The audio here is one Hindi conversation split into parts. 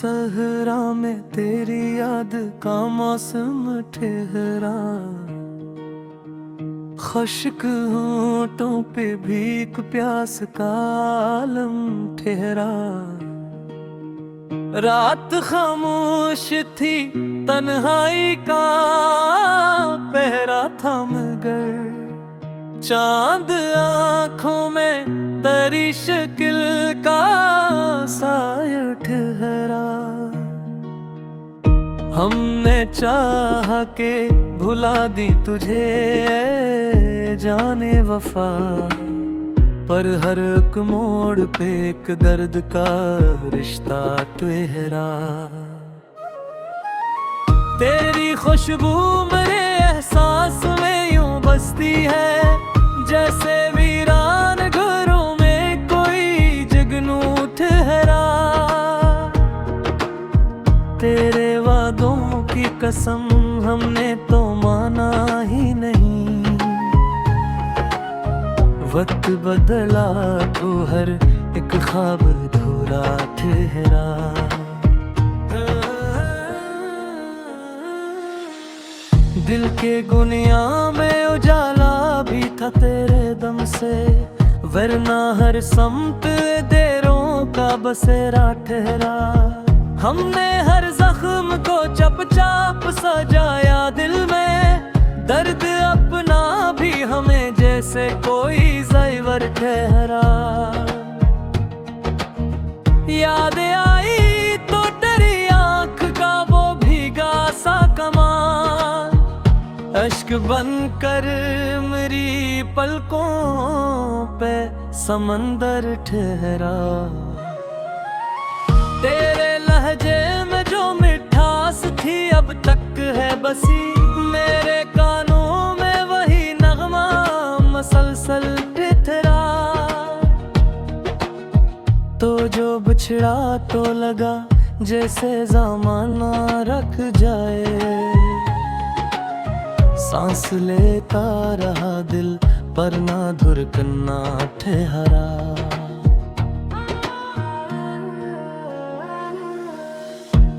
सहरा में तेरी याद का मौसम ठहरा, खुश्क होंठों पे भीख प्यास का आलम ठहरा। रात खामोश थी, तन्हाई का पहरा था, मगर चांद आँखों में तेरी शक्ल का साया ठहरा। हमने चाह के भुला दी तुझे जाने वफा, पर हर एक मोड़ पे एक दर्द का रिश्ता ठहरा। तेरी खुशबू मेरे एहसास में यूं बसती है, जैसे वीरान घरों में कोई जुगनू ठहरा। तेरे वादों की कसम हमने तो माना ही नहीं, वक्त बदला तो हर एक ख्वाब अधूरा ठहरा। दिल के गुनिया में उजाला भी था तेरे दम से, वरना हर समत देरों का बसेरा ठहरा। हमने हर जख्म को चपचाप सजाया दिल में, दर्द अपना भी हमें जैसे कोई ज़ैवर ठहरा। याद आई तो तेरी आँख का वो भीगा सा कमाल, अश्क बनकर मेरी पलकों पे समंदर ठहरा। तेरे लहजे में जो मिठास थी अब तक है बसी, मेरे कानों में वही नगमा मसलसल ठहरा। तो जो बिछड़ा तो लगा जैसे ज़माना रख जाए, सांस लेता रहा दिल पर ना धुरकना ठहरा।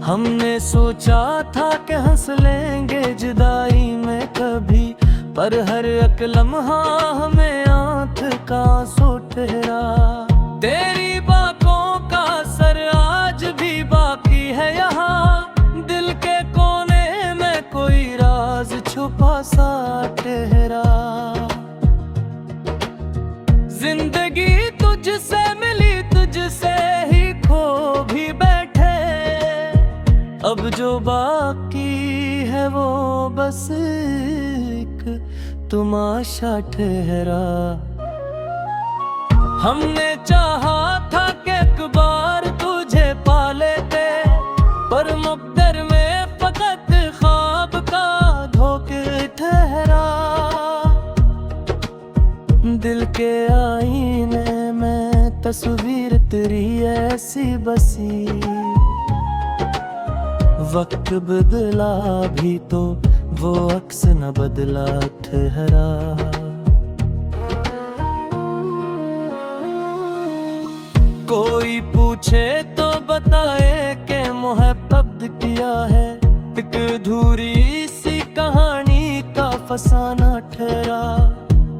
हमने सोचा था कि हंस लेंगे जुदाई में कभी, पर हर एक लम्हा हमें आँख का आंसू ठहरा। तेरी बातों का असर आज भी बाकी है यहाँ, दिल के कोने में कोई राज छुपा सा ठहरा। जिंदगी तुझसे मिली, तुझसे ही खो भी बैठे, अब जो बाकी है वो बस एक तमाशा ठहरा। हमने चाहा था कि एक बार तुझे पा लेते, पर मुक़द्दर में फकत ख्वाब का धोखे ठहरा। दिल के आईने में तस्वीर तेरी ऐसी बसी, वक्त बदला भी तो वो अक्स न बदला ठहरा। कोई पूछे तो बताए कि मोहब्बत किया है, एक अधूरी सी कहानी का फसाना ठहरा।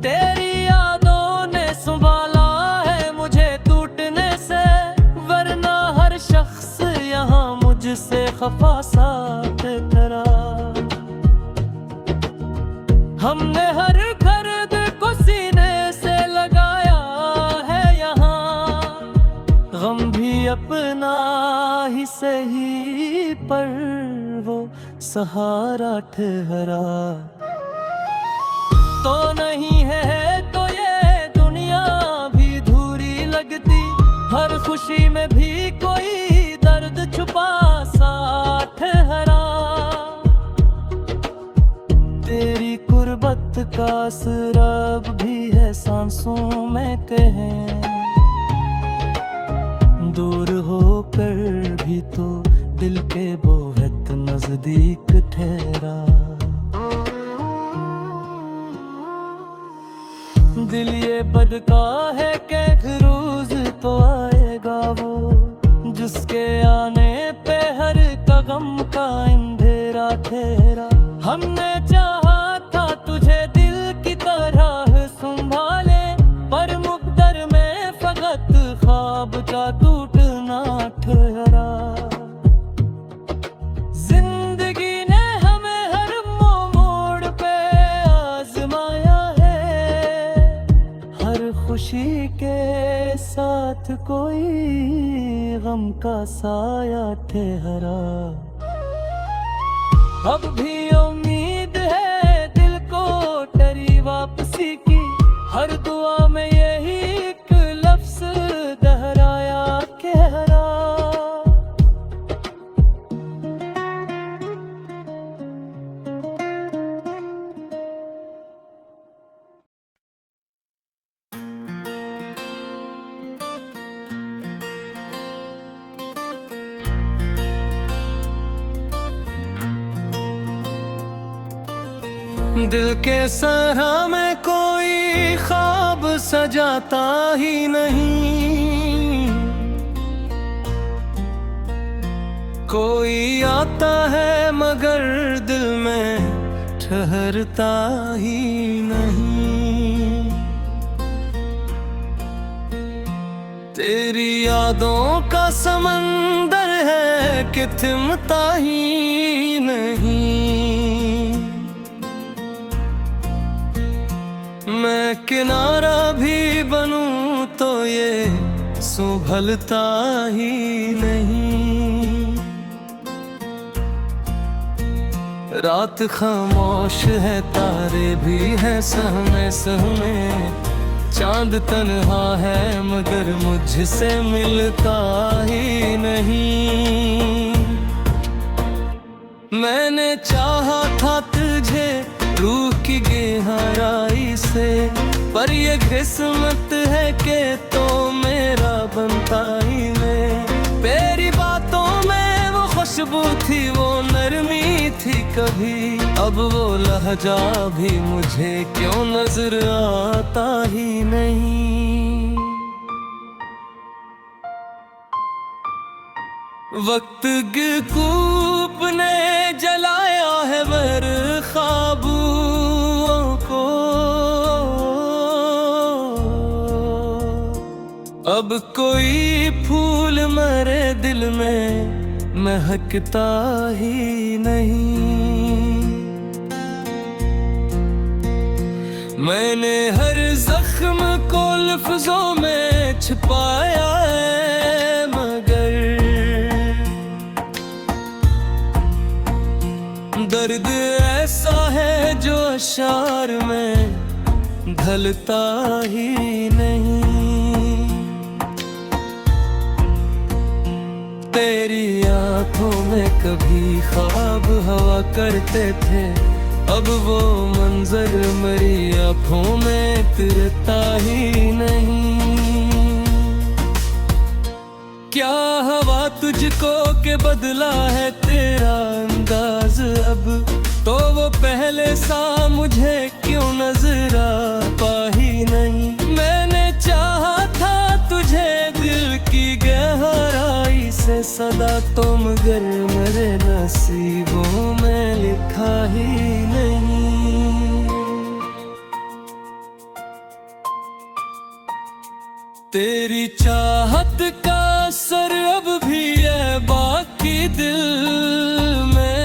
तेरी यादों ने संभाला है मुझे टूटने से, वरना हर शख्स यहाँ मुझसे खफा सा ठहरा। हमने हर दर्द को सीने से लगाया है यहाँ, गम भी अपना ही सही पर वो सहारा ठहरा। तो नहीं है तो ये दुनिया भी अधूरी लगती, हर खुशी में भी कोई दर्द छुपा सा ठहरा। तेरी कुर्बत का असर अब भी है सांसों में कहें, दूर होकर भी तो दिल के बहुत नजदीक ठहरा। दिल ये बदका है कि एक रोज तो आएगा वो, जिसके आने पे गम का अंधेरा ठहरा। हमने चाहा था तुझे दिल की तरह संभाले, पर मुकद्दर में फकत ख्वाब का टूटना ठहरा। जिंदगी ने हमें हर मोड़ पे आजमाया है, हर खुशी के साथ कोई गम का साया ठहरा। अब भी उम्मीद है दिल को तेरी वापसी की, हर दुआ में यही एक लफ्ज दोहराया कहरा। दिल के सरा में कोई ख्वाब सजाता ही नहीं, कोई आता है मगर दिल में ठहरता ही नहीं। तेरी यादों का समंदर है कि थमता ही नहीं। मैं किनारा भी बनूं तो ये संभलता ही नहीं। रात खामोश है, तारे भी हैं सहमे सहमे, चांद तन्हा है मगर मुझसे मिलता ही नहीं। मैंने चाहा था तुझे रूह की गहराई से, पर ये किस्मत है कि तो मेरा बनता ही नहीं। तेरी बातों में वो खुशबू थी, वो नरमी थी कभी, अब वो लहजा भी मुझे क्यों नजर आता ही नहीं। वक्त के कूप ने जलाया है बर ख्वाबों को, अब कोई फूल मरे दिल में महकता ही नहीं। मैंने हर जख्म को लफ्जों में छिपाया है, मगर दर्द ऐसा है जो अशार में ढलता ही नहीं। तेरी आंखों में कभी ख्वाब हवा करते थे, अब वो मंजर मेरी आंखों में तिरता ही नहीं। क्या हवा तुझको के बदला है तेरा अंदाज अब, तो वो पहले सा मुझे क्यों नजर आता ही नहीं। मैंने चाहा था तुझे दिल की गहराई से सदा, तो मगर मेरे नसीबों में लिखा ही नहीं। तेरी चाहत का असर अब भी है बाकी दिल में,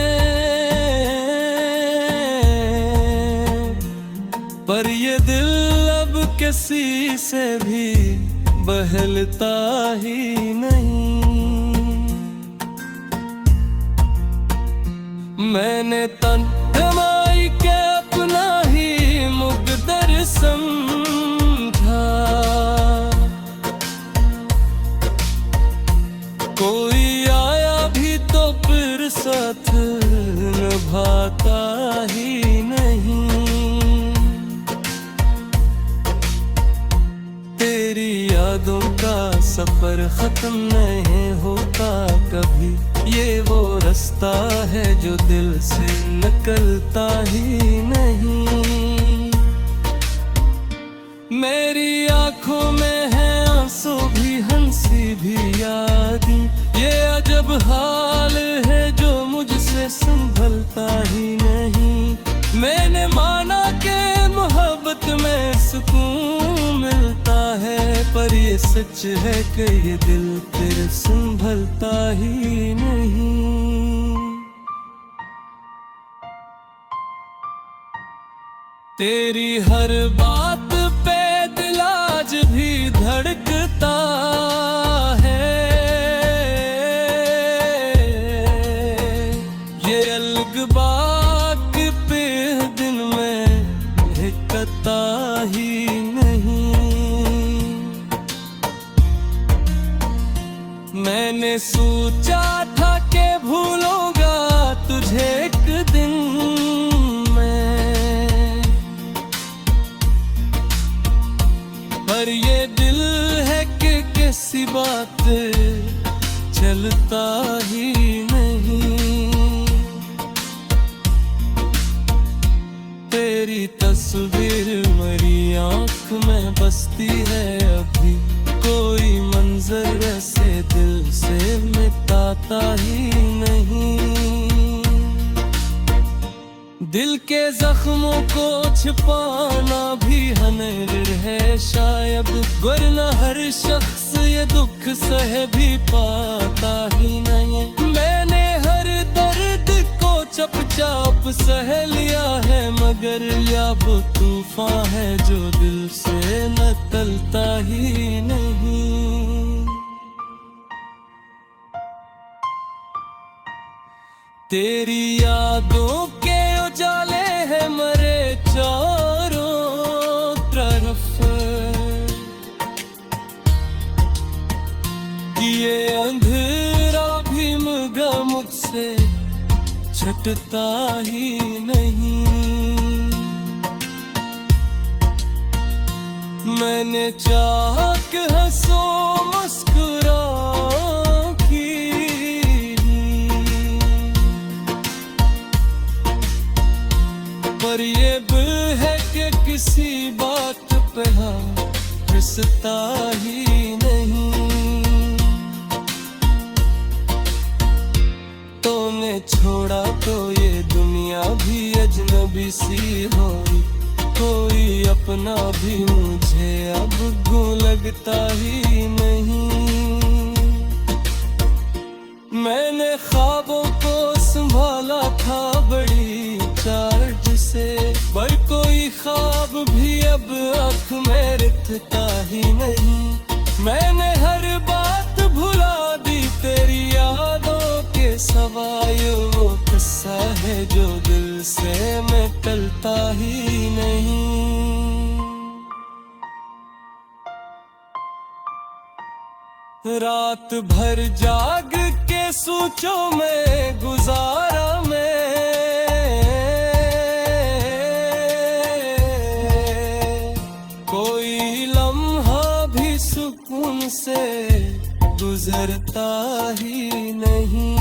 पर ये दिल अब किसी से भी बहलता ही नहीं। मैंने तन कमाई के अपना ही मुकद्दर समझा, कोई आया भी तो फिर साथ निभाता ही नहीं। तेरी यादों का सफर खत्म नहीं होता कभी, ये वो रास्ता है जो दिल से निकलता ही नहीं। मेरी आंखों में है आंसू भी, हंसी भी यादें, ये अजब हाल है जो सच है कि ये दिल तेरे संभलता ही नहीं। तेरी हर बात पे दिल आज भी धड़कता है। ये अलग बात पे दिन में हिकता ही नहीं। मैंने सोचा था कि भूलूंगा तुझे एक दिन में, पर ये दिल है कि किसी बात चलता ही नहीं। तेरी तस्वीर मेरी आँख में बसती है अभी, कोई मंजर ऐसे दिल से मिटाता ही नहीं। दिल के जख्मों को छिपाना भी हनर है शायद, वरना हर शख्स ये दुख सह भी पाता ही नहीं। मैंने हर दर्द को चुपचाप सह लिया है, मगर या वो तूफान है जो दिल से न टलता ही नहीं। तेरी यादों के उजाले हैं मरे चारों तरफ, ये अंधेरा भी मगा मुझसे छटता ही नहीं। मैंने चाहा कि हंसो मुस्कुरा पर ये दिल है कि किसी बात पे हंसता ही नहीं। तूने छोड़ा तो ये दुनिया भी अजनबी सी होई, कोई अपना भी मुझे अब गूं लगता ही नहीं। मैंने ख्वाबों को संभाला था बड़ी चार्ज से, पर कोई ख्वाब भी अब आँख में रिथता ही नहीं। मैंने हर बात भुला दी तेरी यादों के सवाए, वो किस्सा है जो दिल से मैं टलता ही नहीं। रात भर जाग के सोचों में गुजारा मैं, कोई लम्हा भी सुकून से गुजरता ही नहीं।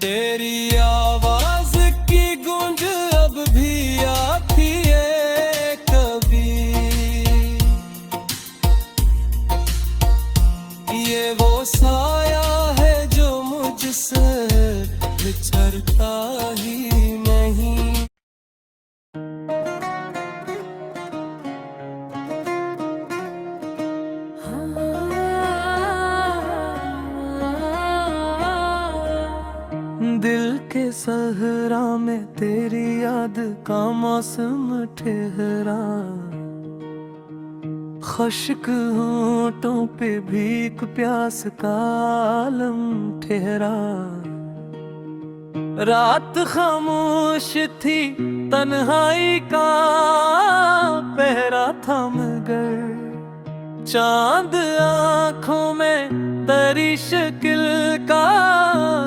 तेरी आवाज की गूंज अब भी आती है कभी, ये वो साया है जो मुझसे बिछड़ता ही नहीं। दिल के सहरा में तेरी याद का मौसम ठहरा, खुश्क होंठों पे भीख प्यास का आलम ठहरा। रात खामोश थी तन्हाई का पहरा था, मगर चांद आँखों में तेरी शक्ल का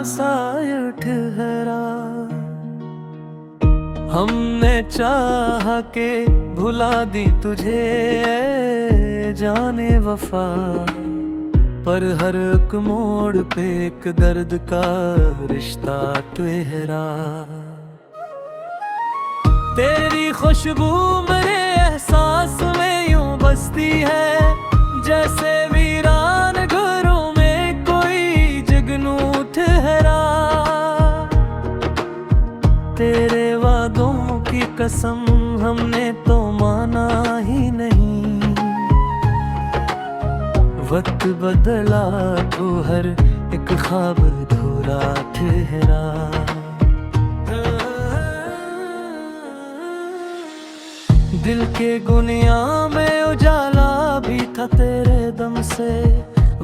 साया ठहरा। हमने चाहा के भुला दी तुझे जाने वफा, पर हर एक मोड़ पे एक दर्द का रिश्ता ठहरा। तेरी खुशबू मेरे एहसास में यूं बसती है, जैसे वीरान घरों में कोई जगनू ठहरा। तेरे वादों की कसम हमने तो माना वक्त बदला तो हर एक ख्वाब अधूरा ठहरा। दिल के गुनिया में उजाला भी था तेरे दम से,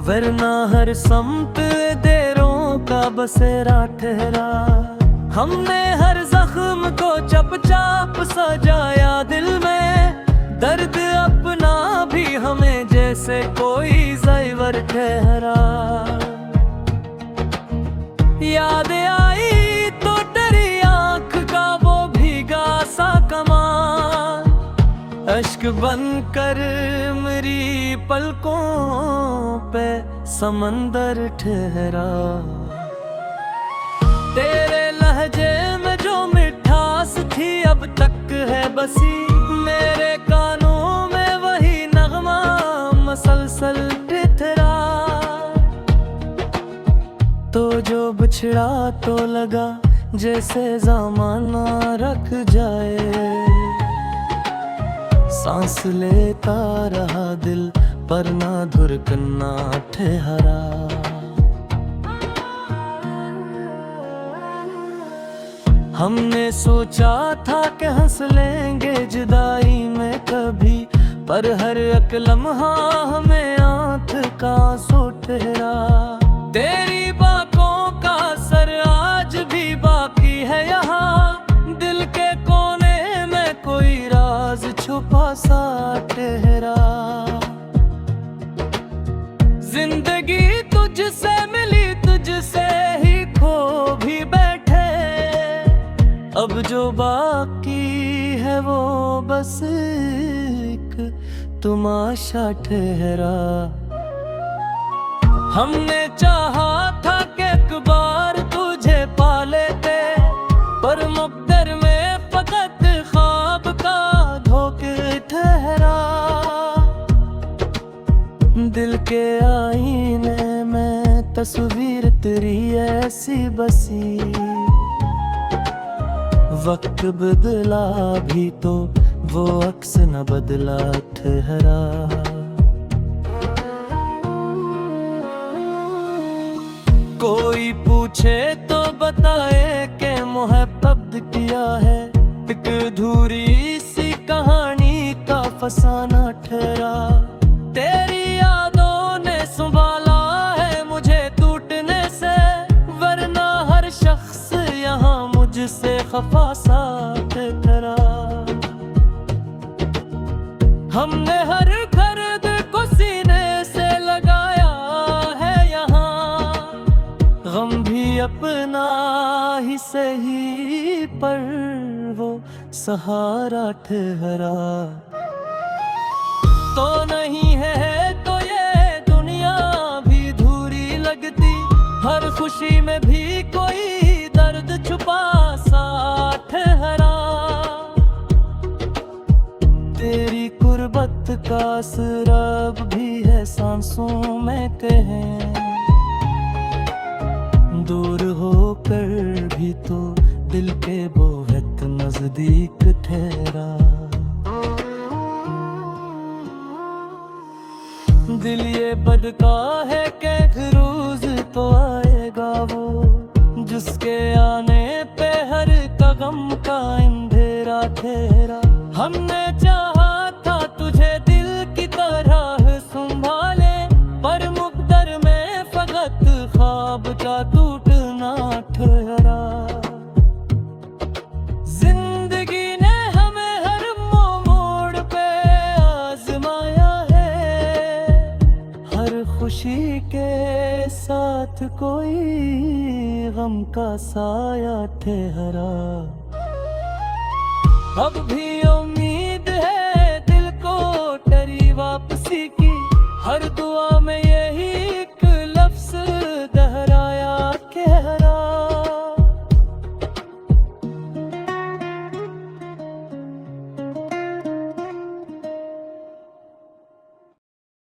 वरना हर समत देरों का बसेरा ठहरा। हमने हर जख्म को चपचाप सजाया दिल में, दर्द अपना भी हमें जैसे कोई ज़ैवर ठहरा। याद आई तो तेरी आँख का वो भीगा सा कमाल, अश्क बनकर मेरी पलकों पे समंदर ठहरा। तेरे लहजे में जो मिठास थी अब तक है बसी, मेरे कानों में वही नगमा मसलसल ठिठरा। तो जो बिछड़ा तो लगा जैसे ज़माना रख जाए, सांस लेता रहा दिल पर ना धुरकना ठहरा। हमने सोचा था कि हंस लेंगे जुदाई में कभी, पर हर एक लम्हा हमें आँख का आंसू ठहरा। तेरी बातों का असर आज भी बाकी है यहाँ, दिल के कोने में कोई राज छुपा सा ठहरा। जिंदगी तुझसे मिली तुझसे ही खो भी बैठे, अब जो बाकी है वो बस एक तमाशा ठहरा। हमने चाहा था कि एक बार तुझे पा लेते, पर मुक़द्दर में फकत ख्वाब का धोखे ठहरा। दिल के आईने में तस्वीर तेरी ऐसी बसी, वक्त बदला भी तो वो अक्स न बदला ठहरा। कोई पूछे तो बताए कि मोहब्बत किया है, एक अधूरी सी कहानी का फसाना ठहरा। तेरी यादों ने संभाला है मुझे टूटने से, वरना हर शख्स यहाँ मुझसे खफा सा ठहरा। हमने हर दर्द को सीने से लगाया है यहाँ, गम भी अपना ही सही पर वो सहारा ठहरा। तो नहीं है तो ये दुनिया भी धूरी लगती, हर खुशी में भी कोई दर्द छुपा सा ठहरा। तेरी कुर्बत का असर अब भी है सांसों में कहें, दूर होकर भी तो दिल के बहुत नजदीक ठहरा। दिल ये बदका है कि एक रोज तो आएगा वो, जिसके आने पे हर कदम का अंधेरा ठहरा। हमने चाहा था तुझे दिल की तरह संभाले, पर मुक़द्दर में फकत ख्वाब का टूटना ठहरा। जिंदगी ने हमें हर मोड़ पे आजमाया है, हर खुशी के साथ कोई गम का साया ठहरा। अब भी उम्मीद है दिल को तेरी वापसी की, हर दुआ में यही